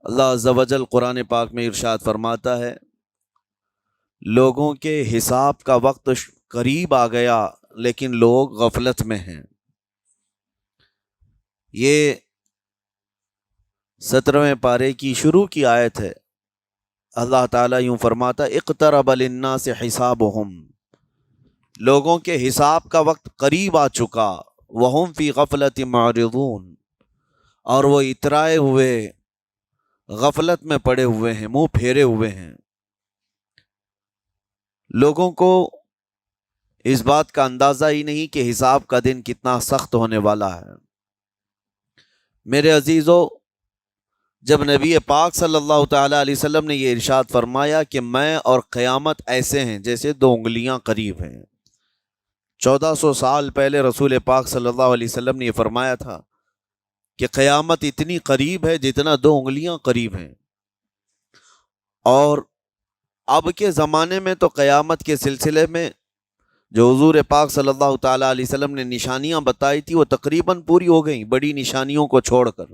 اللہ عز و جل قرآن پاک میں ارشاد فرماتا ہے، لوگوں کے حساب کا وقت قریب آ گیا لیکن لوگ غفلت میں ہیں۔ یہ 17ویں پارے کی شروع کی آیت ہے۔ اللہ تعالیٰ یوں فرماتا، اقترب للناس حسابہم، لوگوں کے حساب کا وقت قریب آ چکا، وہم فی غفلت معرضون، اور وہ اترائے ہوئے غفلت میں پڑے ہوئے ہیں، منہ پھیرے ہوئے ہیں۔ لوگوں کو اس بات کا اندازہ ہی نہیں کہ حساب کا دن کتنا سخت ہونے والا ہے۔ میرے عزیزو، جب نبی پاک صلی اللہ تعالیٰ علیہ وسلم نے یہ ارشاد فرمایا کہ میں اور قیامت ایسے ہیں جیسے 2 انگلیاں قریب ہیں، 1400 سال پہلے رسول پاک صلی اللہ علیہ وسلم نے یہ فرمایا تھا کہ قیامت اتنی قریب ہے جتنا 2 انگلیاں قریب ہیں۔ اور اب کے زمانے میں تو قیامت کے سلسلے میں جو حضور پاک صلی اللہ تعالیٰ علیہ وسلم نے نشانیاں بتائی تھی وہ تقریباً پوری ہو گئیں، بڑی نشانیوں کو چھوڑ کر۔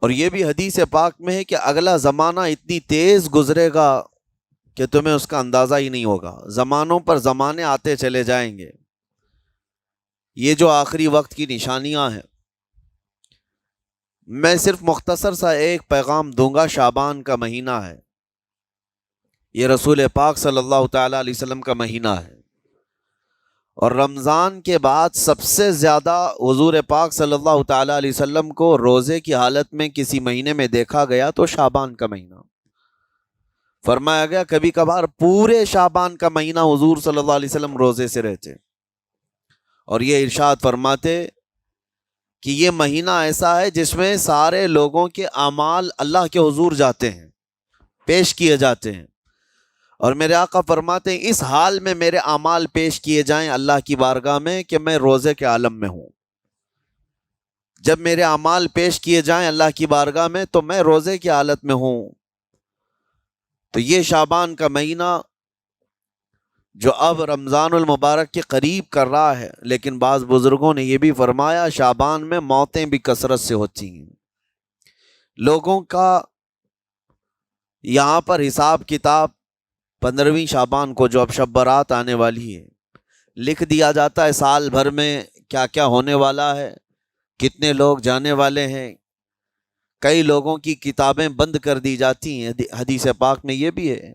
اور یہ بھی حدیث پاک میں ہے کہ اگلا زمانہ اتنی تیز گزرے گا کہ تمہیں اس کا اندازہ ہی نہیں ہوگا، زمانوں پر زمانے آتے چلے جائیں گے۔ یہ جو آخری وقت کی نشانیاں ہیں، میں صرف مختصر سا ایک پیغام دوں گا۔ شعبان کا مہینہ ہے، یہ رسول پاک صلی اللہ تعالیٰ علیہ وسلم کا مہینہ ہے، اور رمضان کے بعد سب سے زیادہ حضور پاک صلی اللہ تعالیٰ علیہ وسلم کو روزے کی حالت میں کسی مہینے میں دیکھا گیا تو شعبان کا مہینہ فرمایا گیا۔ کبھی کبھار پورے شعبان کا مہینہ حضور صلی اللہ علیہ وسلم روزے سے رہتے، اور یہ ارشاد فرماتے کہ یہ مہینہ ایسا ہے جس میں سارے لوگوں کے اعمال اللہ کے حضور جاتے ہیں، پیش کیے جاتے ہیں، اور میرے آقا فرماتے ہیں اس حال میں میرے اعمال پیش کیے جائیں اللہ کی بارگاہ میں کہ میں روزے کے عالم میں ہوں۔ جب میرے اعمال پیش کیے جائیں اللہ کی بارگاہ میں تو میں روزے کی حالت میں ہوں۔ تو یہ شعبان کا مہینہ جو اب رمضان المبارک کے قریب کر رہا ہے، لیکن بعض بزرگوں نے یہ بھی فرمایا شعبان میں موتیں بھی کثرت سے ہوتی ہیں۔ لوگوں کا یہاں پر حساب کتاب 15ویں شعبان کو جو اب شب برات آنے والی ہے لکھ دیا جاتا ہے، سال بھر میں کیا کیا ہونے والا ہے، کتنے لوگ جانے والے ہیں۔ کئی لوگوں کی کتابیں بند کر دی جاتی ہیں۔ حدیث پاک میں یہ بھی ہے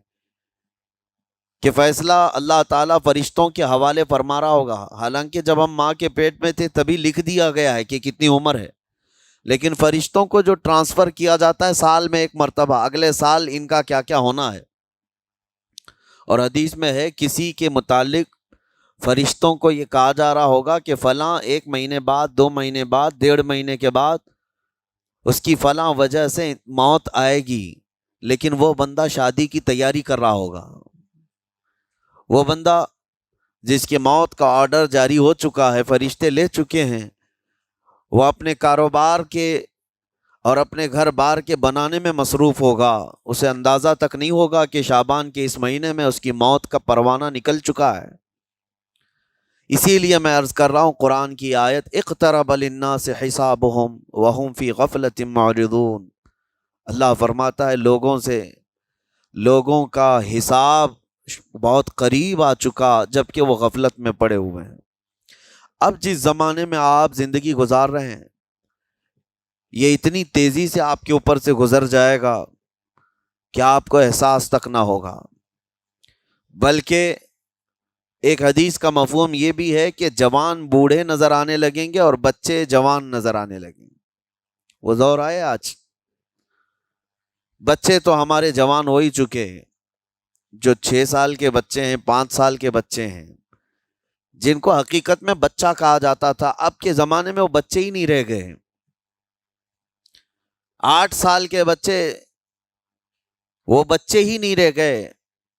کہ فیصلہ اللہ تعالیٰ فرشتوں کے حوالے فرما رہا ہوگا، حالانکہ جب ہم ماں کے پیٹ میں تھے تبھی لکھ دیا گیا ہے کہ کتنی عمر ہے، لیکن فرشتوں کو جو ٹرانسفر کیا جاتا ہے سال میں ایک مرتبہ، اگلے سال ان کا کیا کیا ہونا ہے۔ اور حدیث میں ہے کسی کے متعلق فرشتوں کو یہ کہا جا رہا ہوگا کہ فلاں 1 مہینے بعد، 2 مہینے بعد، 1.5 مہینے کے بعد اس کی فلاں وجہ سے موت آئے گی، لیکن وہ بندہ شادی کی تیاری کر رہا ہوگا، وہ بندہ جس کے موت کا آرڈر جاری ہو چکا ہے، فرشتے لے چکے ہیں، وہ اپنے کاروبار کے اور اپنے گھر بار کے بنانے میں مصروف ہوگا، اسے اندازہ تک نہیں ہوگا کہ شعبان کے اس مہینے میں اس کی موت کا پروانہ نکل چکا ہے۔ اسی لیے میں عرض کر رہا ہوں قرآن کی آیت اقترب للناس حسابہم وہم فی غفلت معرضون، اللہ فرماتا ہے لوگوں کا حساب بہت قریب آ چکا جبکہ وہ غفلت میں پڑے ہوئے ہیں۔ اب جس زمانے میں آپ زندگی گزار رہے ہیں یہ اتنی تیزی سے آپ کے اوپر سے گزر جائے گا کہ آپ کو احساس تک نہ ہوگا، بلکہ ایک حدیث کا مفہوم یہ بھی ہے کہ جوان بوڑھے نظر آنے لگیں گے اور بچے جوان نظر آنے لگیں گے۔ وہ دور آئے آج، بچے تو ہمارے جوان ہو ہی چکے ہیں، جو 6 سال کے بچے ہیں، 5 سال کے بچے ہیں، جن کو حقیقت میں بچہ کہا جاتا تھا، اب کے زمانے میں وہ بچے ہی نہیں رہ گئے ہیں۔ 8 سال کے بچے وہ بچے ہی نہیں رہ گئے۔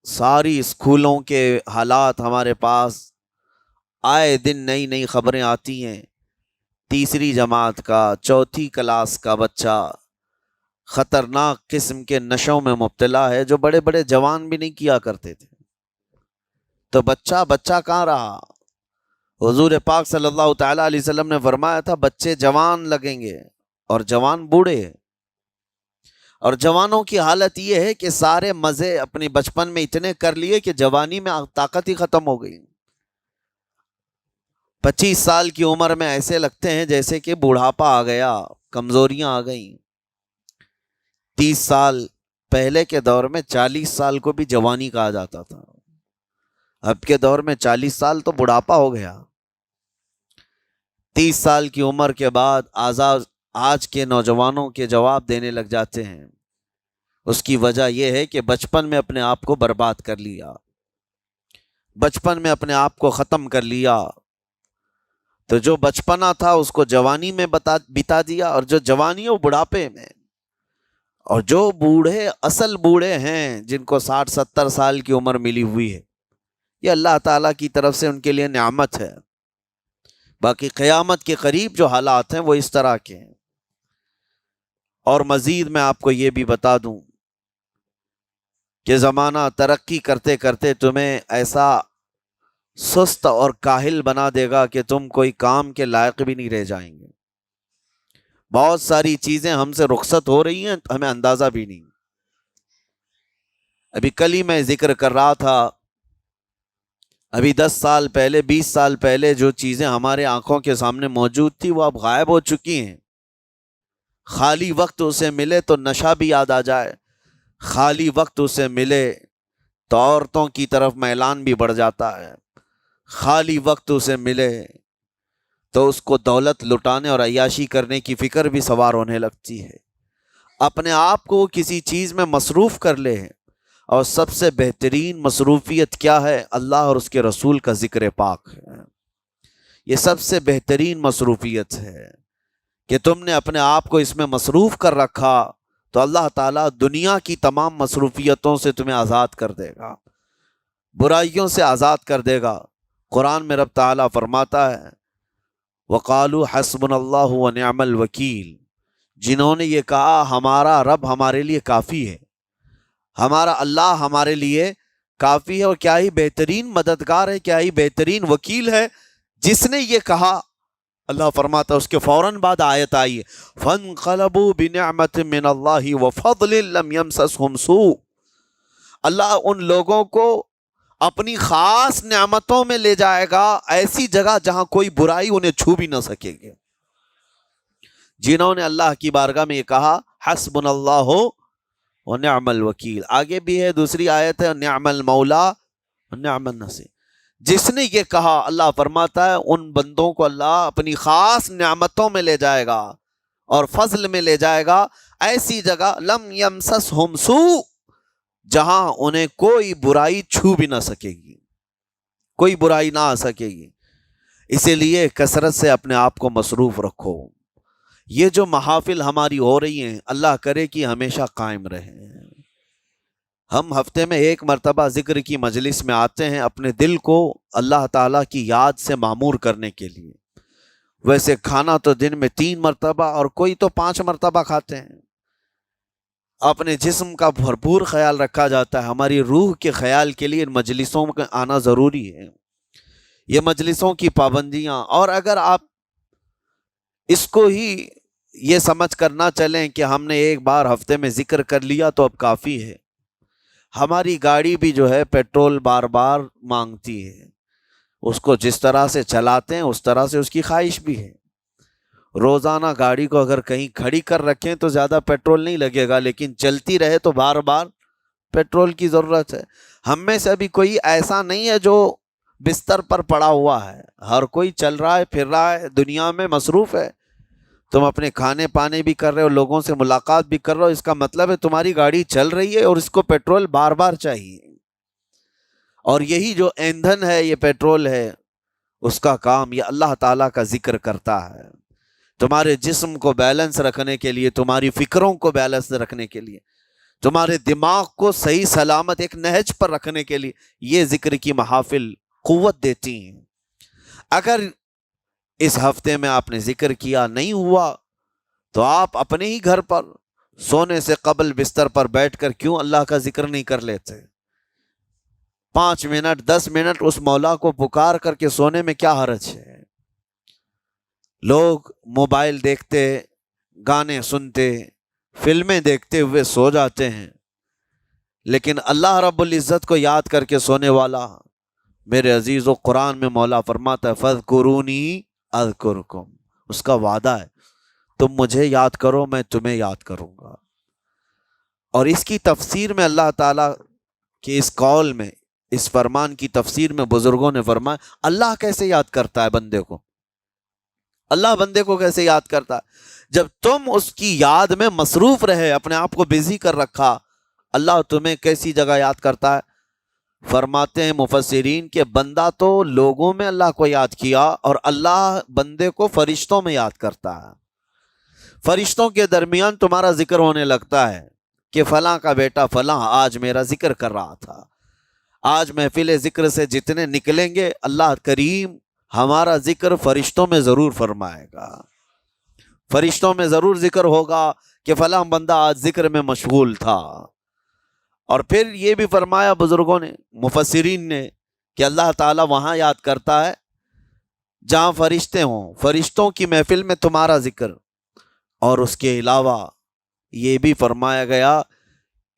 ساری اسکولوں کے حالات ہمارے پاس آئے دن نئی نئی خبریں آتی ہیں۔ 3ری جماعت کا، 4تھی کلاس کا بچہ خطرناک قسم کے نشوں میں مبتلا ہے جو بڑے بڑے جوان بھی نہیں کیا کرتے تھے۔ تو بچہ کہاں رہا؟ حضور پاک صلی اللہ تعالیٰ علیہ وسلم نے فرمایا تھا بچے جوان لگیں گے اور جوان بوڑھے۔ اور جوانوں کی حالت یہ ہے کہ سارے مزے اپنے بچپن میں اتنے کر لیے کہ جوانی میں طاقت ہی ختم ہو گئی۔ 25 سال کی عمر میں ایسے لگتے ہیں جیسے کہ بوڑھاپا آ گیا، کمزوریاں آ گئیں۔ 30 سال پہلے کے دور میں 40 سال کو بھی جوانی کہا جاتا تھا، اب کے دور میں 40 سال تو بڑھاپا ہو گیا۔ 30 سال کی عمر کے بعد آج کے نوجوانوں کے جواب دینے لگ جاتے ہیں۔ اس کی وجہ یہ ہے کہ بچپن میں اپنے آپ کو برباد کر لیا، بچپن میں اپنے آپ کو ختم کر لیا، تو جو بچپنا تھا اس کو جوانی میں بتا دیا، اور جو جوانی ہے وہ بڑھاپے میں۔ اور جو بوڑھے اصل بوڑھے ہیں جن کو 60-70 سال کی عمر ملی ہوئی ہے، یہ اللہ تعالیٰ کی طرف سے ان کے لیے نعمت ہے۔ باقی قیامت کے قریب جو حالات ہیں وہ اس طرح کے ہیں۔ اور مزید میں آپ کو یہ بھی بتا دوں کہ زمانہ ترقی کرتے کرتے تمہیں ایسا سست اور کاہل بنا دے گا کہ تم کوئی کام کے لائق بھی نہیں رہ جائیں گے۔ بہت ساری چیزیں ہم سے رخصت ہو رہی ہیں، ہمیں اندازہ بھی نہیں۔ ابھی کل ہی میں ذکر کر رہا تھا، ابھی 10 سال پہلے 20 سال پہلے جو چیزیں ہمارے آنکھوں کے سامنے موجود تھی وہ اب غائب ہو چکی ہیں۔ خالی وقت اسے ملے تو نشہ بھی یاد آ جائے، خالی وقت اسے ملے تو عورتوں کی طرف میلان بھی بڑھ جاتا ہے، خالی وقت اسے ملے تو اس کو دولت لٹانے اور عیاشی کرنے کی فکر بھی سوار ہونے لگتی ہے۔ اپنے آپ کو کسی چیز میں مصروف کر لے، اور سب سے بہترین مصروفیت کیا ہے؟ اللہ اور اس کے رسول کا ذکر پاک ہے۔ یہ سب سے بہترین مصروفیت ہے کہ تم نے اپنے آپ کو اس میں مصروف کر رکھا تو اللہ تعالیٰ دنیا کی تمام مصروفیتوں سے تمہیں آزاد کر دے گا، برائیوں سے آزاد کر دے گا۔ قرآن میں رب تعالیٰ فرماتا ہے وَقَالُوا حَسْبُنَا اللَّهُ وَنِعْمَ الْوَكِيلُ، جنہوں نے یہ کہا ہمارا رب ہمارے لیے کافی ہے، ہمارا اللہ ہمارے لیے کافی ہے، اور کیا ہی بہترین مددگار ہے، کیا ہی بہترین وکیل ہے جس نے یہ کہا۔ اللہ فرماتا ہے اس کے فوراً بعد آیت آئی ہے فَانْقَلَبُوا بِنِعْمَةٍ مِّنَ اللَّهِ وَفَضْلٍ لَمْ يَمْسَسْهُمْ سُوءٌ، اللہ ان لوگوں کو اپنی خاص نعمتوں میں لے جائے گا، ایسی جگہ جہاں کوئی برائی انہیں چھو بھی نہ سکے گے۔ جنہوں نے اللہ کی بارگاہ میں یہ کہا حسبنا اللہ ونعم الوکیل، آگے بھی ہے دوسری آیت ہے نعم المولا ونعم النصیر، جس نے یہ کہا اللہ فرماتا ہے ان بندوں کو اللہ اپنی خاص نعمتوں میں لے جائے گا اور فضل میں لے جائے گا، ایسی جگہ لم یمسسہم سوء، جہاں انہیں کوئی برائی چھو بھی نہ سکے گی، کوئی برائی نہ آ سکے گی۔ اسی لیے کثرت سے اپنے آپ کو مصروف رکھو۔ یہ جو محافل ہماری ہو رہی ہیں اللہ کرے کہ ہمیشہ قائم رہیں۔ ہم ہفتے میں 1 مرتبہ ذکر کی مجلس میں آتے ہیں اپنے دل کو اللہ تعالیٰ کی یاد سے معمور کرنے کے لیے۔ ویسے کھانا تو دن میں 3 مرتبہ اور کوئی تو 5 مرتبہ کھاتے ہیں۔ اپنے جسم کا بھرپور خیال رکھا جاتا ہے، ہماری روح کے خیال کے لیے ان مجلسوں میں آنا ضروری ہے۔ یہ مجلسوں کی پابندیاں، اور اگر آپ اس کو ہی یہ سمجھ کر نہ چلیں کہ ہم نے ایک بار ہفتے میں ذکر کر لیا تو اب کافی ہے۔ ہماری گاڑی بھی جو ہے پیٹرول بار بار مانگتی ہے، اس کو جس طرح سے چلاتے ہیں اس طرح سے اس کی خواہش بھی ہے۔ روزانہ گاڑی کو اگر کہیں کھڑی کر رکھیں تو زیادہ پیٹرول نہیں لگے گا، لیکن چلتی رہے تو بار بار پیٹرول کی ضرورت ہے۔ ہم میں سے ابھی کوئی ایسا نہیں ہے جو بستر پر پڑا ہوا ہے، ہر کوئی چل رہا ہے، پھر رہا ہے، دنیا میں مصروف ہے۔ تم اپنے کھانے پانے بھی کر رہے ہو، لوگوں سے ملاقات بھی کر رہے ہو، اس کا مطلب ہے تمہاری گاڑی چل رہی ہے اور اس کو پیٹرول بار بار چاہیے۔ اور یہی جو ایندھن ہے، یہ پیٹرول ہے، اس کا کام یہ اللہ تعالیٰ کا ذکر کرتا ہے۔ تمہارے جسم کو بیلنس رکھنے کے لیے، تمہاری فکروں کو بیلنس رکھنے کے لیے، تمہارے دماغ کو صحیح سلامت ایک نہج پر رکھنے کے لیے یہ ذکر کی محافل قوت دیتی ہیں۔ اگر اس ہفتے میں آپ نے ذکر کیا نہیں ہوا تو آپ اپنے ہی گھر پر سونے سے قبل بستر پر بیٹھ کر کیوں اللہ کا ذکر نہیں کر لیتے؟ 5 منٹ 10 منٹ اس مولا کو پکار کر کے سونے میں کیا حرج ہے؟ لوگ موبائل دیکھتے، گانے سنتے، فلمیں دیکھتے ہوئے سو جاتے ہیں، لیکن اللہ رب العزت کو یاد کر کے سونے والا، میرے عزیزو، قرآن میں مولا فرماتا ہے فَاذْكُرُونِي أَذْكُرْكُمْ، اس کا وعدہ ہے تم مجھے یاد کرو میں تمہیں یاد کروں گا۔ اور اس کی تفسیر میں اللہ تعالیٰ کے اس قول میں، اس فرمان کی تفسیر میں بزرگوں نے فرمایا اللہ کیسے یاد کرتا ہے بندے کو، اللہ بندے کو کیسے یاد کرتا ہے؟ جب تم اس کی یاد میں مصروف رہے، اپنے آپ کو بزی کر رکھا، اللہ تمہیں کیسی جگہ یاد کرتا ہے؟ فرماتے ہیں مفسرین کہ بندہ تو لوگوں میں اللہ کو یاد کیا، اور اللہ بندے کو فرشتوں میں یاد کرتا ہے۔ فرشتوں کے درمیان تمہارا ذکر ہونے لگتا ہے کہ فلاں کا بیٹا فلاں آج میرا ذکر کر رہا تھا، آج محفل ذکر سے جتنے نکلیں گے اللہ کریم ہمارا ذکر فرشتوں میں ضرور فرمائے گا، فرشتوں میں ضرور ذکر ہوگا کہ فلاں بندہ آج ذکر میں مشغول تھا۔ اور پھر یہ بھی فرمایا بزرگوں نے، مفسرین نے، کہ اللہ تعالیٰ وہاں یاد کرتا ہے جہاں فرشتے ہوں، فرشتوں کی محفل میں تمہارا ذکر۔ اور اس کے علاوہ یہ بھی فرمایا گیا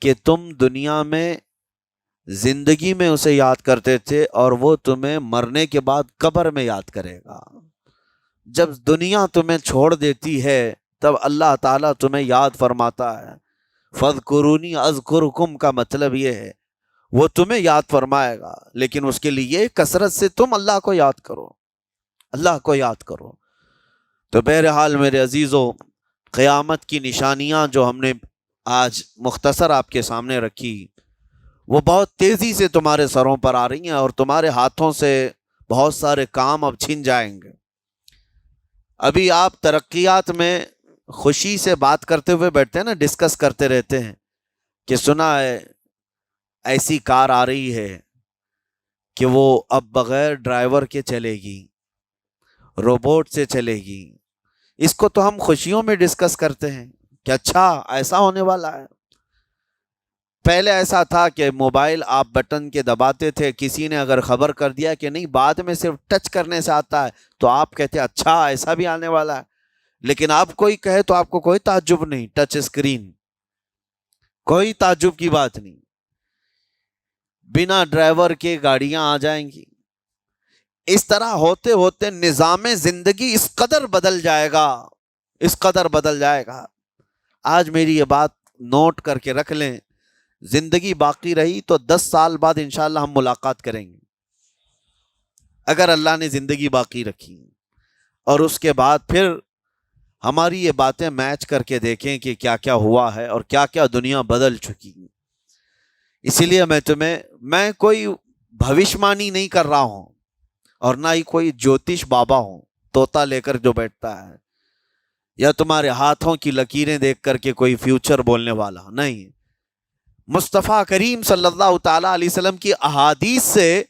کہ تم دنیا میں زندگی میں اسے یاد کرتے تھے، اور وہ تمہیں مرنے کے بعد قبر میں یاد کرے گا۔ جب دنیا تمہیں چھوڑ دیتی ہے تب اللہ تعالیٰ تمہیں یاد فرماتا ہے۔ فَاذْكُرُونِي أَذْكُرْكُمْ کا مطلب یہ ہے وہ تمہیں یاد فرمائے گا، لیکن اس کے لیے کثرت سے تم اللہ کو یاد کرو، اللہ کو یاد کرو۔ تو بہرحال میرے عزیزو، قیامت کی نشانیاں جو ہم نے آج مختصر آپ کے سامنے رکھی، وہ بہت تیزی سے تمہارے سروں پر آ رہی ہیں، اور تمہارے ہاتھوں سے بہت سارے کام اب چھن جائیں گے۔ ابھی آپ ترقیات میں خوشی سے بات کرتے ہوئے بیٹھتے ہیں نا، ڈسکس کرتے رہتے ہیں کہ سنا ہے ایسی کار آ رہی ہے کہ وہ اب بغیر ڈرائیور کے چلے گی، روبوٹ سے چلے گی۔ اس کو تو ہم خوشیوں میں ڈسکس کرتے ہیں کہ اچھا ایسا ہونے والا ہے۔ پہلے ایسا تھا کہ موبائل آپ بٹن کے دباتے تھے، کسی نے اگر خبر کر دیا کہ نہیں بعد میں صرف ٹچ کرنے سے آتا ہے تو آپ کہتے اچھا ایسا بھی آنے والا ہے۔ لیکن آپ کوئی کہے تو آپ کو کوئی تعجب نہیں، ٹچ اسکرین، کوئی تعجب کی بات نہیں، بنا ڈرائیور کے گاڑیاں آ جائیں گی۔ اس طرح ہوتے ہوتے نظام زندگی اس قدر بدل جائے گا، اس قدر بدل جائے گا۔ آج میری یہ بات نوٹ کر کے رکھ لیں، زندگی باقی رہی تو 10 سال بعد انشاءاللہ ہم ملاقات کریں گے، اگر اللہ نے زندگی باقی رکھی، اور اس کے بعد پھر ہماری یہ باتیں میچ کر کے دیکھیں کہ کیا کیا ہوا ہے اور کیا کیا دنیا بدل چکی۔ اسی لیے میں کوئی بھوشمانی نہیں کر رہا ہوں، اور نہ ہی کوئی جوتش بابا ہوں طوطا لے کر جو بیٹھتا ہے، یا تمہارے ہاتھوں کی لکیریں دیکھ کر کے کوئی فیوچر بولنے والا نہیں۔ مصطفیٰ کریم صلی اللہ تعالیٰ علیہ وسلم کی احادیث سے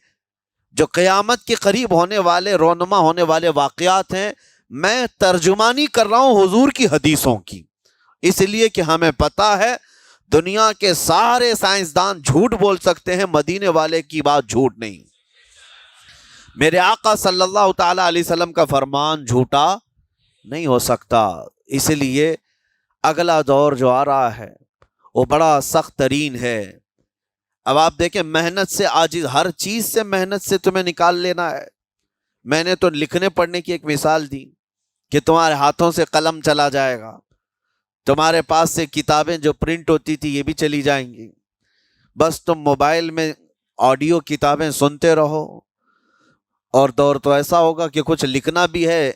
جو قیامت کے قریب ہونے والے، رونما ہونے والے واقعات ہیں، میں ترجمانی کر رہا ہوں حضور کی حدیثوں کی، اس لیے کہ ہمیں پتہ ہے دنیا کے سارے سائنسدان جھوٹ بول سکتے ہیں، مدینے والے کی بات جھوٹ نہیں۔ میرے آقا صلی اللہ تعالیٰ علیہ وسلم کا فرمان جھوٹا نہیں ہو سکتا۔ اس لیے اگلا دور جو آ رہا ہے وہ بڑا سخت ترین ہے۔ اب آپ دیکھیں، محنت سے عاجز، ہر چیز سے محنت سے تمہیں نکال لینا ہے۔ میں نے تو لکھنے پڑھنے کی ایک مثال دی کہ تمہارے ہاتھوں سے قلم چلا جائے گا، تمہارے پاس سے کتابیں جو پرنٹ ہوتی تھی یہ بھی چلی جائیں گی، بس تم موبائل میں آڈیو کتابیں سنتے رہو۔ اور دور تو ایسا ہوگا کہ کچھ لکھنا بھی ہے،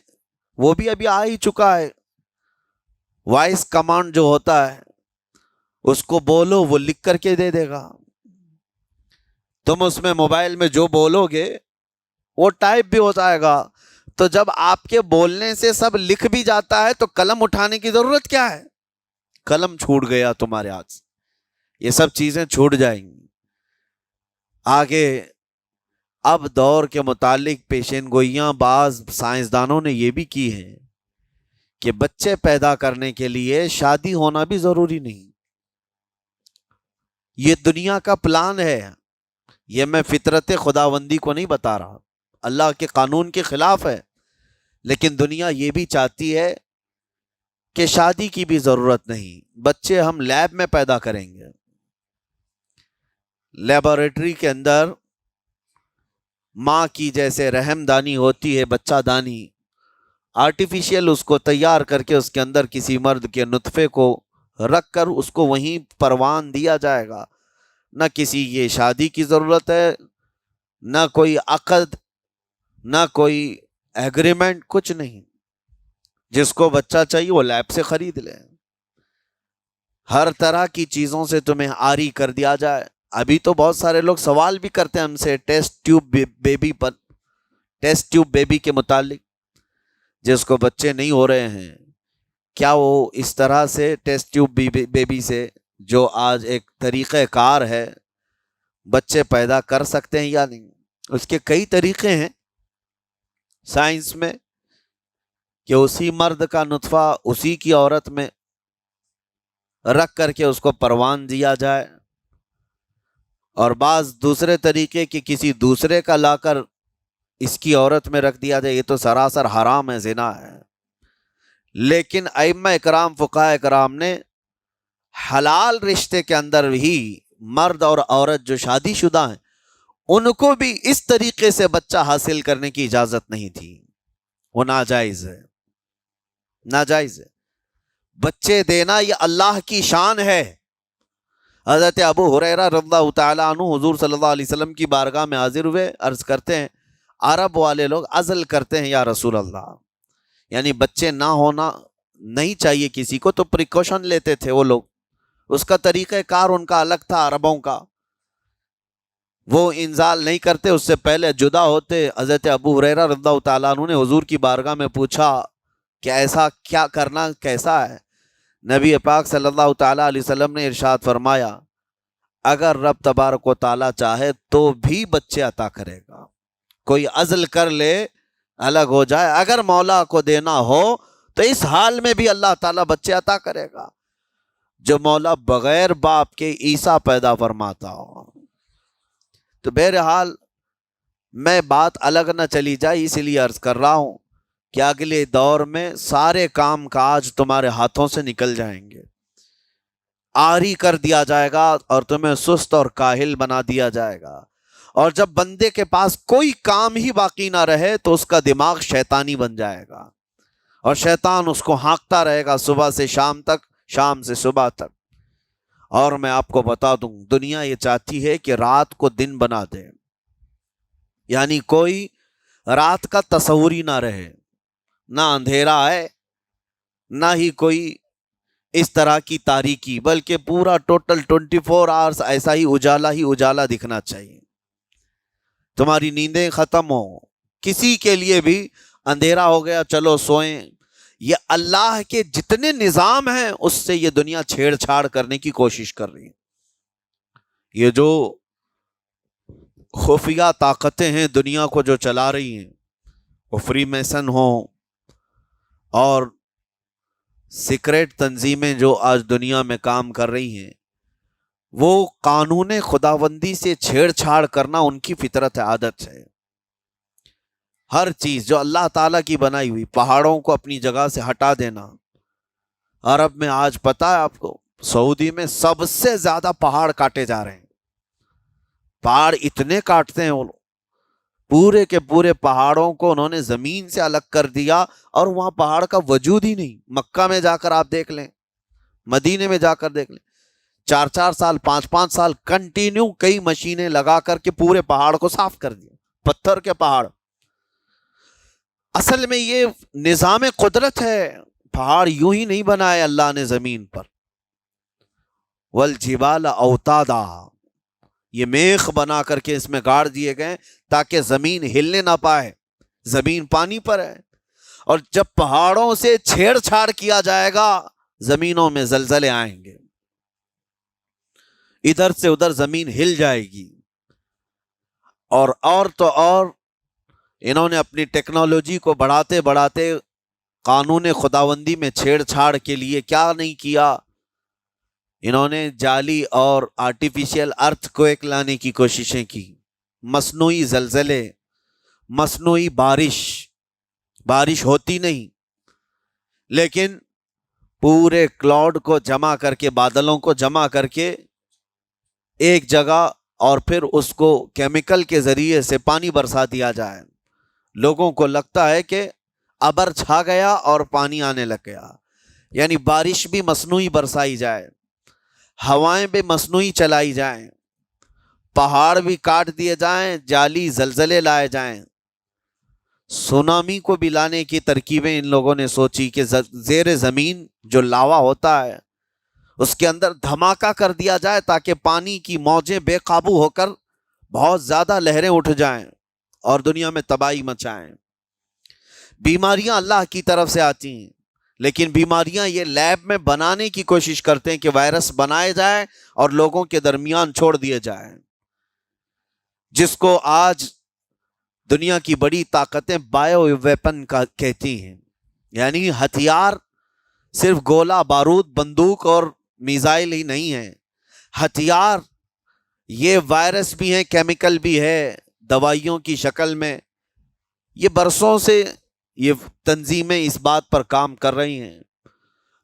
وہ بھی ابھی آ ہی چکا ہے، وائس کمانڈ جو ہوتا ہے اس کو بولو وہ لکھ کر کے دے دے گا۔ تم اس میں موبائل میں جو بولو گے وہ ٹائپ بھی ہو جائے گا۔ تو جب آپ کے بولنے سے سب لکھ بھی جاتا ہے تو قلم اٹھانے کی ضرورت کیا ہے؟ قلم چھوٹ گیا تمہارے ہاتھ سے، یہ سب چیزیں چھوٹ جائیں گی۔ آگے اب دور کے متعلق پیشین گوئیاں بعض سائنسدانوں نے یہ بھی کی ہیں کہ بچے پیدا کرنے کے لیے شادی ہونا بھی ضروری نہیں۔ یہ دنیا کا پلان ہے، یہ میں فطرت خداوندی کو نہیں بتا رہا، اللہ کے قانون کے خلاف ہے، لیکن دنیا یہ بھی چاہتی ہے کہ شادی کی بھی ضرورت نہیں، بچے ہم لیب میں پیدا کریں گے، لیبارٹری کے اندر ماں کی جیسے رحم دانی ہوتی ہے، بچہ دانی، آرٹیفیشیل اس کو تیار کر کے اس کے اندر کسی مرد کے نطفے کو رکھ کر اس کو وہیں پروان دیا جائے گا۔ نہ کسی یہ شادی کی ضرورت ہے، نہ کوئی عقد، نہ کوئی ایگریمنٹ، کچھ نہیں۔ جس کو بچہ چاہیے وہ لیب سے خرید لے، ہر طرح کی چیزوں سے تمہیں آری کر دیا جائے۔ ابھی تو بہت سارے لوگ سوال بھی کرتے ہیں ہم سے ٹیسٹ ٹیوب بیبی کے متعلق، جس کو بچے نہیں ہو رہے ہیں، کیا وہ اس طرح سے ٹیسٹ ٹیوب بیبی سے، جو آج ایک طریقہ کار ہے، بچے پیدا کر سکتے ہیں یا نہیں؟ اس کے کئی طریقے ہیں سائنس میں، کہ اسی مرد کا نطفہ اسی کی عورت میں رکھ کر کے اس کو پروان دیا جائے، اور بعض دوسرے طریقے کہ کسی دوسرے کا لا کر اس کی عورت میں رکھ دیا جائے۔ یہ تو سراسر حرام ہے، زنا ہے۔ لیکن ائمہ اکرام، فقہاء اکرام نے حلال رشتے کے اندر ہی مرد اور عورت جو شادی شدہ ہیں ان کو بھی اس طریقے سے بچہ حاصل کرنے کی اجازت نہیں تھی، وہ ناجائز ہے، ناجائز ہے۔ بچے دینا یہ اللہ کی شان ہے۔ حضرت ابو ہریرہ رضی اللہ تعالیٰ عنہ حضور صلی اللہ علیہ وسلم کی بارگاہ میں حاضر ہوئے، عرض کرتے ہیں عرب والے لوگ عزل کرتے ہیں یا رسول اللہ، یعنی بچے نہ ہونا نہیں چاہیے کسی کو، تو پریکاشن لیتے تھے وہ لوگ، اس کا طریقہ کار ان کا الگ تھا عربوں کا، وہ انزال نہیں کرتے، اس سے پہلے جدا ہوتے۔ حضرت ابو ہریرہ رضی اللہ تعالیٰ عنہ نے حضور کی بارگاہ میں پوچھا کہ ایسا کیا کرنا کیسا ہے؟ نبی پاک صلی اللہ تعالیٰ علیہ وسلم نے ارشاد فرمایا اگر رب تبارک و تعالیٰ چاہے تو بھی بچے عطا کرے گا، کوئی عزل کر لے الگ ہو جائے، اگر مولا کو دینا ہو تو اس حال میں بھی اللہ تعالیٰ بچے عطا کرے گا، جو مولا بغیر باپ کے عیسیٰ پیدا فرماتا ہو۔ تو بہرحال میں بات الگ نہ چلی جائے اس لیے عرض کر رہا ہوں کہ اگلے دور میں سارے کام کاج تمہارے ہاتھوں سے نکل جائیں گے، آری کر دیا جائے گا اور تمہیں سست اور کاہل بنا دیا جائے گا، اور جب بندے کے پاس کوئی کام ہی باقی نہ رہے تو اس کا دماغ شیطانی بن جائے گا، اور شیطان اس کو ہانکتا رہے گا صبح سے شام تک، شام سے صبح تک۔ اور میں آپ کو بتا دوں دنیا یہ چاہتی ہے کہ رات کو دن بنا دے، یعنی کوئی رات کا تصور ہی نہ رہے، نہ اندھیرا ہے نہ ہی کوئی اس طرح کی تاریکی، بلکہ پورا ٹوٹل 24 آورز ایسا ہی اجالا دکھنا چاہیے، تمہاری نیندیں ختم ہو، کسی کے لیے بھی اندھیرا ہو گیا چلو سوئیں۔ یہ اللہ کے جتنے نظام ہیں اس سے یہ دنیا چھیڑ چھاڑ کرنے کی کوشش کر رہی ہے۔ یہ جو خفیہ طاقتیں ہیں دنیا کو جو چلا رہی ہیں، وہ فری میسن ہوں اور سیکریٹ تنظیمیں جو آج دنیا میں کام کر رہی ہیں، وہ قانون خداوندی سے چھیڑ چھاڑ کرنا ان کی فطرت عادت ہے۔ ہر چیز جو اللہ تعالیٰ کی بنائی ہوئی، پہاڑوں کو اپنی جگہ سے ہٹا دینا۔ عرب میں آج پتہ ہے آپ کو، سعودی میں سب سے زیادہ پہاڑ کاٹے جا رہے ہیں، پہاڑ اتنے کاٹتے ہیں وہ لوگ، پورے کے پورے پہاڑوں کو انہوں نے زمین سے الگ کر دیا، اور وہاں پہاڑ کا وجود ہی نہیں۔ مکہ میں جا کر آپ دیکھ لیں، مدینے میں جا کر دیکھ لیں، 4 سال 5 سال کنٹینیو کئی مشینیں لگا کر کے پورے پہاڑ کو صاف کر دیا، پتھر کے پہاڑ۔ اصل میں یہ نظام قدرت ہے، پہاڑ یوں ہی نہیں بنائے اللہ نے زمین پر۔ والجبال اوتادا، یہ میخ بنا کر کے اس میں گاڑ دیے گئے تاکہ زمین ہلنے نہ پائے، زمین پانی پر ہے، اور جب پہاڑوں سے چھیڑ چھاڑ کیا جائے گا زمینوں میں زلزلے آئیں گے، ادھر سے ادھر زمین ہل جائے گی۔ اور تو اور انہوں نے اپنی ٹیکنالوجی کو بڑھاتے بڑھاتے قانون خداوندی میں چھیڑ چھاڑ کے لیے کیا نہیں کیا، انہوں نے جعلی اور آرٹیفیشل ارتھ کویک لانے کی کوششیں کی، مصنوعی زلزلے، مصنوعی بارش ہوتی نہیں، لیکن پورے کلاؤڈ کو جمع کر کے، بادلوں کو جمع کر کے ایک جگہ، اور پھر اس کو کیمیکل کے ذریعے سے پانی برسا دیا جائے. لوگوں کو لگتا ہے کہ ابر چھا گیا اور پانی آنے لگ گیا. یعنی بارش بھی مصنوعی برسائی جائے، ہوائیں بھی مصنوعی چلائی جائیں، پہاڑ بھی کاٹ دیے جائیں، جعلی زلزلے لائے جائیں. سونامی کو بھی لانے کی ترکیبیں ان لوگوں نے سوچی کہ زیر زمین جو لاوا ہوتا ہے اس کے اندر دھماکہ کر دیا جائے تاکہ پانی کی موجیں بے قابو ہو کر بہت زیادہ لہریں اٹھ جائیں اور دنیا میں تباہی مچائیں. بیماریاں اللہ کی طرف سے آتی ہیں، لیکن بیماریاں یہ لیب میں بنانے کی کوشش کرتے ہیں کہ وائرس بنائے جائے اور لوگوں کے درمیان چھوڑ دیے جائیں، جس کو آج دنیا کی بڑی طاقتیں بایو ویپن کا کہتی ہیں. یعنی ہتھیار صرف گولہ بارود بندوق اور میزائل ہی نہیں ہے، ہتھیار یہ وائرس بھی ہیں، کیمیکل بھی ہے، دوائیوں کی شکل میں. یہ برسوں سے یہ تنظیمیں اس بات پر کام کر رہی ہیں،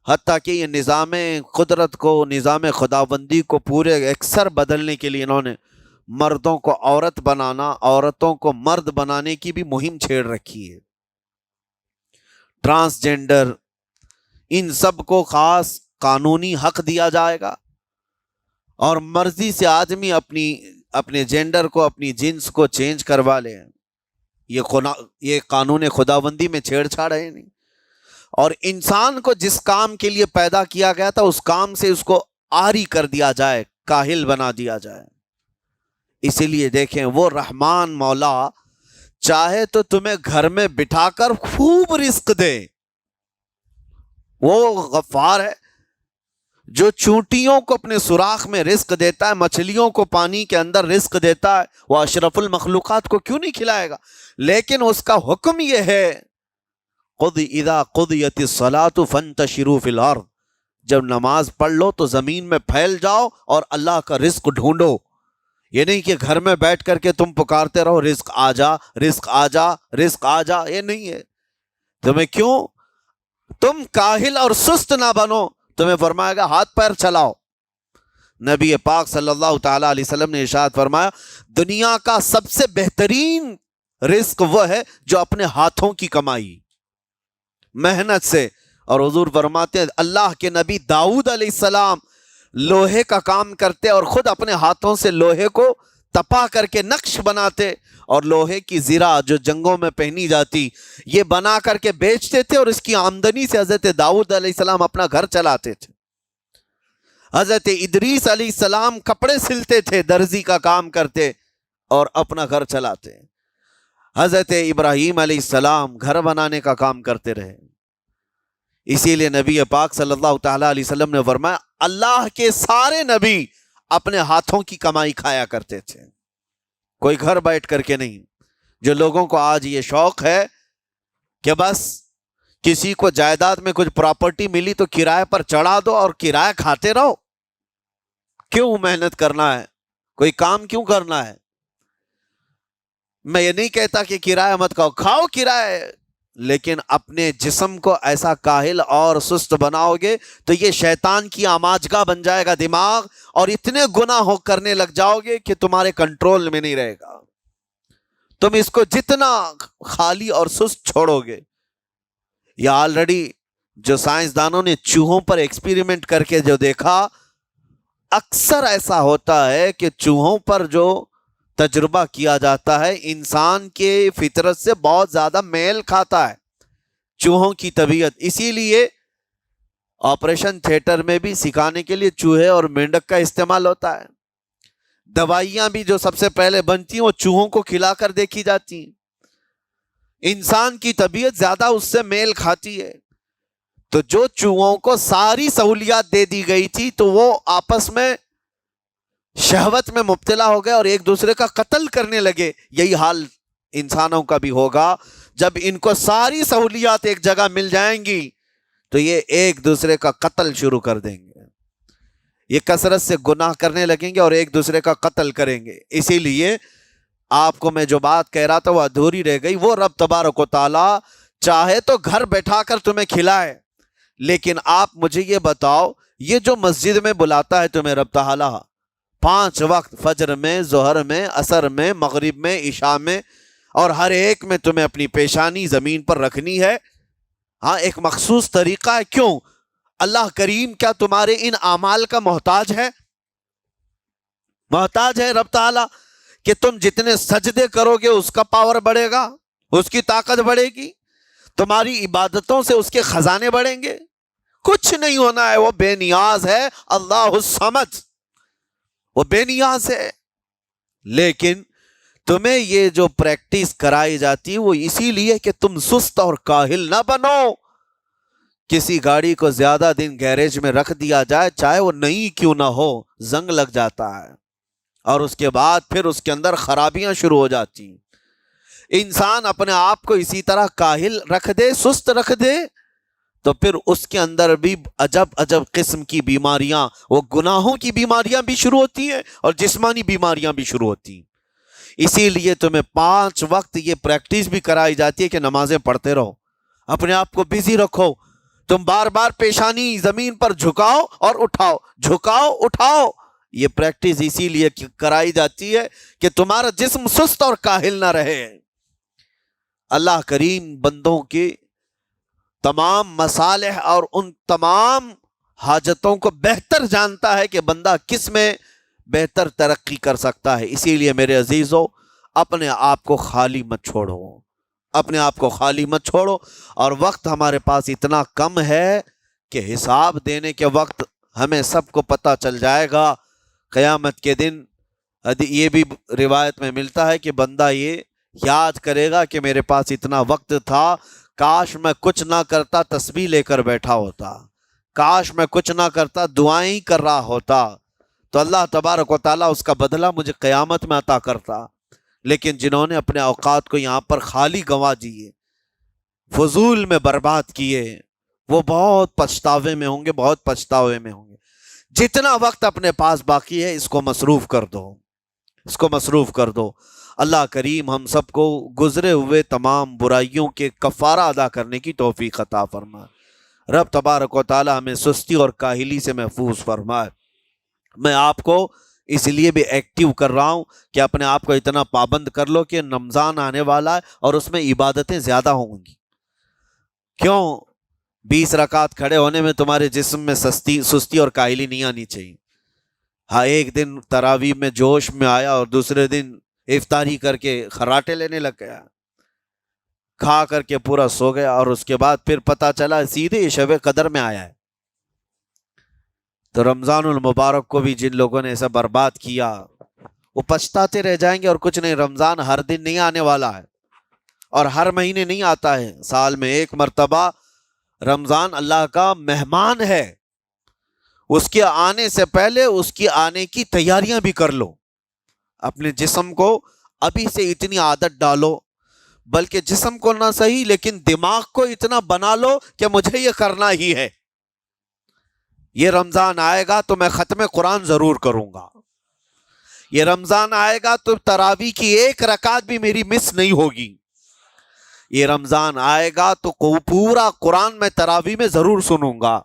حتیٰ کہ یہ نظام قدرت کو، نظام خداوندی کو پورے اکثر بدلنے کے لیے انہوں نے مردوں کو عورت بنانا، عورتوں کو مرد بنانے کی بھی مہم چھیڑ رکھی ہے. ٹرانسجینڈر، ان سب کو خاص قانونی حق دیا جائے گا، اور مرضی سے آدمی اپنے جینڈر کو، اپنی جنس کو چینج کروا لے. یہ قانون خداوندی میں چھیڑ چھاڑ ہے نہیں. اور انسان کو جس کام کے لیے پیدا کیا گیا تھا اس کام سے اس کو عاری کر دیا جائے، کاہل بنا دیا جائے. اسی لیے دیکھیں، وہ رحمان مولا چاہے تو تمہیں گھر میں بٹھا کر خوب رزق دے. وہ غفار ہے جو چونٹیوں کو اپنے سوراخ میں رزق دیتا ہے، مچھلیوں کو پانی کے اندر رزق دیتا ہے. وہ اشرف المخلوقات کو کیوں نہیں کھلائے گا؟ لیکن اس کا حکم یہ ہے، اذا قضیت الصلاۃ فانتشروا فی الارض، جب نماز پڑھ لو تو زمین میں پھیل جاؤ اور اللہ کا رزق ڈھونڈو. یہ نہیں کہ گھر میں بیٹھ کر کے تم پکارتے رہو رزق آ جا، رزق آ جا، رزق آ جا. یہ نہیں ہے. تمہیں کیوں؟ تم کاہل اور سست نہ بنو. تمہیں فرمائے گا ہاتھ پیر چلاؤ. نبی پاک صلی اللہ تعالی علیہ وسلم نے ارشاد فرمایا، دنیا کا سب سے بہترین رزق وہ ہے جو اپنے ہاتھوں کی کمائی، محنت سے. اور حضور فرماتے ہیں اللہ کے نبی داؤد علیہ السلام لوہے کا کام کرتے اور خود اپنے ہاتھوں سے لوہے کو تپا کر کے نقش بناتے، اور لوہے کی زرہ جو جنگوں میں پہنی جاتی یہ بنا کر کے بیچتے تھے، اور اس کی آمدنی سے حضرت داؤد علیہ السلام اپنا گھر چلاتے تھے. حضرت ادریس علیہ السلام کپڑے سلتے تھے، درزی کا کام کرتے اور اپنا گھر چلاتے. حضرت ابراہیم علیہ السلام گھر بنانے کا کام کرتے رہے. اسی لیے نبی پاک صلی اللہ تعالی علیہ وسلم نے فرمایا اللہ کے سارے نبی اپنے ہاتھوں کی کمائی کھایا کرتے تھے، کوئی گھر بیٹھ کر کے نہیں. جو لوگوں کو آج یہ شوق ہے کہ بس کسی کو جائیداد میں کچھ پراپرٹی ملی تو کرائے پر چڑھا دو اور کرایہ کھاتے رہو. کیوں محنت کرنا ہے؟ کوئی کام کیوں کرنا ہے؟ میں یہ نہیں کہتا کہ کرایہ مت کھاؤ، کھاؤ کرایہ، لیکن اپنے جسم کو ایسا کاہل اور سست بناؤ گے تو یہ شیطان کی آماجگاہ بن جائے گا دماغ، اور اتنے گناہ کرنے لگ جاؤ گے کہ تمہارے کنٹرول میں نہیں رہے گا. تم اس کو جتنا خالی اور سست چھوڑو گے. یا آلریڈی جو سائنسدانوں نے چوہوں پر ایکسپیریمنٹ کر کے جو دیکھا، اکثر ایسا ہوتا ہے کہ چوہوں پر جو تجربہ کیا جاتا ہے انسان کے فطرت سے بہت زیادہ میل کھاتا ہے چوہوں کی طبیعت. اسی لیے آپریشن تھیٹر میں بھی سکھانے کے لیے چوہے اور مینڈک کا استعمال ہوتا ہے. دوائیاں بھی جو سب سے پہلے بنتی ہیں وہ چوہوں کو کھلا کر دیکھی جاتی ہیں. انسان کی طبیعت زیادہ اس سے میل کھاتی ہے. تو جو چوہوں کو ساری سہولیات دے دی گئی تھی تو وہ آپس میں شہوت میں مبتلا ہو گئے اور ایک دوسرے کا قتل کرنے لگے. یہی حال انسانوں کا بھی ہوگا. جب ان کو ساری سہولیات ایک جگہ مل جائیں گی تو یہ ایک دوسرے کا قتل شروع کر دیں گے. یہ کثرت سے گناہ کرنے لگیں گے اور ایک دوسرے کا قتل کریں گے. اسی لیے آپ کو میں جو بات کہہ رہا تھا وہ ادھوری رہ گئی. وہ رب تبارک و تعالی چاہے تو گھر بیٹھا کر تمہیں کھلائے، لیکن آپ مجھے یہ بتاؤ، یہ جو مسجد میں بلاتا ہے تمہیں رب تعالیٰ 5 وقت، فجر میں، ظہر میں، عصر میں، مغرب میں، عشاء میں، اور ہر ایک میں تمہیں اپنی پیشانی زمین پر رکھنی ہے، ہاں ایک مخصوص طریقہ ہے، کیوں؟ اللہ کریم کیا تمہارے ان اعمال کا محتاج ہے؟ محتاج ہے رب تعالیٰ کہ تم جتنے سجدے کرو گے اس کا پاور بڑھے گا، اس کی طاقت بڑھے گی، تمہاری عبادتوں سے اس کے خزانے بڑھیں گے؟ کچھ نہیں ہونا ہے، وہ بے نیاز ہے، اللہ الصمد، وہ بے نیاز ہے۔ لیکن تمہیں یہ جو پریکٹس کرائی جاتی ہے وہ اسی لیے کہ تم سست اور کاہل نہ بنو۔ کسی گاڑی کو زیادہ دن گیریج میں رکھ دیا جائے، چاہے وہ نئی کیوں نہ ہو، زنگ لگ جاتا ہے اور اس کے بعد پھر اس کے اندر خرابیاں شروع ہو جاتی ہیں۔ انسان اپنے آپ کو اسی طرح کاہل رکھ دے، سست رکھ دے، تو پھر اس کے اندر بھی عجب عجب قسم کی بیماریاں، وہ گناہوں کی بیماریاں بھی شروع ہوتی ہیں اور جسمانی بیماریاں بھی شروع ہوتی ہیں۔ اسی لیے تمہیں 5 وقت یہ پریکٹس بھی کرائی جاتی ہے کہ نمازیں پڑھتے رہو، اپنے آپ کو بزی رکھو، تم بار بار پیشانی زمین پر جھکاؤ اور اٹھاؤ، جھکاؤ اٹھاؤ۔ یہ پریکٹس اسی لیے کرائی جاتی ہے کہ تمہارا جسم سست اور کاہل نہ رہے۔ اللہ کریم بندوں کے تمام مصالح اور ان تمام حاجتوں کو بہتر جانتا ہے کہ بندہ کس میں بہتر ترقی کر سکتا ہے۔ اسی لیے میرے عزیزو، اپنے آپ کو خالی مت چھوڑو، اپنے آپ کو خالی مت چھوڑو۔ اور وقت ہمارے پاس اتنا کم ہے کہ حساب دینے کے وقت ہمیں سب کو پتہ چل جائے گا قیامت کے دن۔ یہ بھی روایت میں ملتا ہے کہ بندہ یہ یاد کرے گا کہ میرے پاس اتنا وقت تھا، کاش میں کچھ نہ کرتا، تسبیح لے کر بیٹھا ہوتا، کاش میں کچھ نہ کرتا، دعائیں ہی کر رہا ہوتا، تو اللہ تبارک و تعالیٰ اس کا بدلہ مجھے قیامت میں عطا کرتا۔ لیکن جنہوں نے اپنے اوقات کو یہاں پر خالی گنوا دیے، فضول میں برباد کیے، وہ بہت پچھتاوے میں ہوں گے، بہت پچھتاوے میں ہوں گے۔ جتنا وقت اپنے پاس باقی ہے اس کو مصروف کر دو، اس کو مصروف کر دو۔ اللہ کریم ہم سب کو گزرے ہوئے تمام برائیوں کے کفارہ ادا کرنے کی توفیق عطا فرمائے۔ رب تبارک و تعالی ہمیں سستی اور کاہلی سے محفوظ فرمائے۔ میں آپ کو اس لیے بھی ایکٹیو کر رہا ہوں کہ اپنے آپ کو اتنا پابند کر لو کہ رمضان آنے والا ہے اور اس میں عبادتیں زیادہ ہوں گی۔ کیوں؟ 20 رکعت کھڑے ہونے میں تمہارے جسم میں سستی اور کاہلی نہیں آنی چاہیے۔ ہاں، ایک دن تراویح میں جوش میں آیا اور دوسرے دن افطاری کر کے خراٹے لینے لگ گیا، کھا کر کے پورا سو گیا، اور اس کے بعد پھر پتا چلا سیدھے شب قدر میں آیا ہے۔ تو رمضان المبارک کو بھی جن لوگوں نے ایسا برباد کیا وہ پچھتاتے رہ جائیں گے۔ اور کچھ نہیں، رمضان ہر دن نہیں آنے والا ہے اور ہر مہینے نہیں آتا ہے، سال میں ایک مرتبہ رمضان اللہ کا مہمان ہے۔ اس کے آنے سے پہلے اس کی آنے کی تیاریاں بھی کر لو، اپنے جسم کو ابھی سے اتنی عادت ڈالو، بلکہ جسم کو نہ صحیح لیکن دماغ کو اتنا بنا لو کہ مجھے یہ کرنا ہی ہے۔ یہ رمضان آئے گا تو میں ختم قرآن ضرور کروں گا، یہ رمضان آئے گا تو تراویح کی 1 رکعت بھی میری مس نہیں ہوگی، یہ رمضان آئے گا تو پورا قرآن میں تراویح میں ضرور سنوں گا،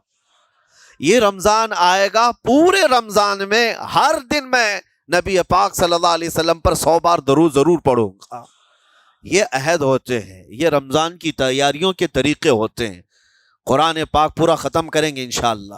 یہ رمضان آئے گا پورے رمضان میں ہر دن میں نبی پاک صلی اللہ علیہ وسلم پر 100 بار درود ضرور پڑھوں گا۔ یہ عہد ہوتے ہیں، یہ رمضان کی تیاریوں کے طریقے ہوتے ہیں۔ قرآن پاک پورا ختم کریں گے انشاءاللہ۔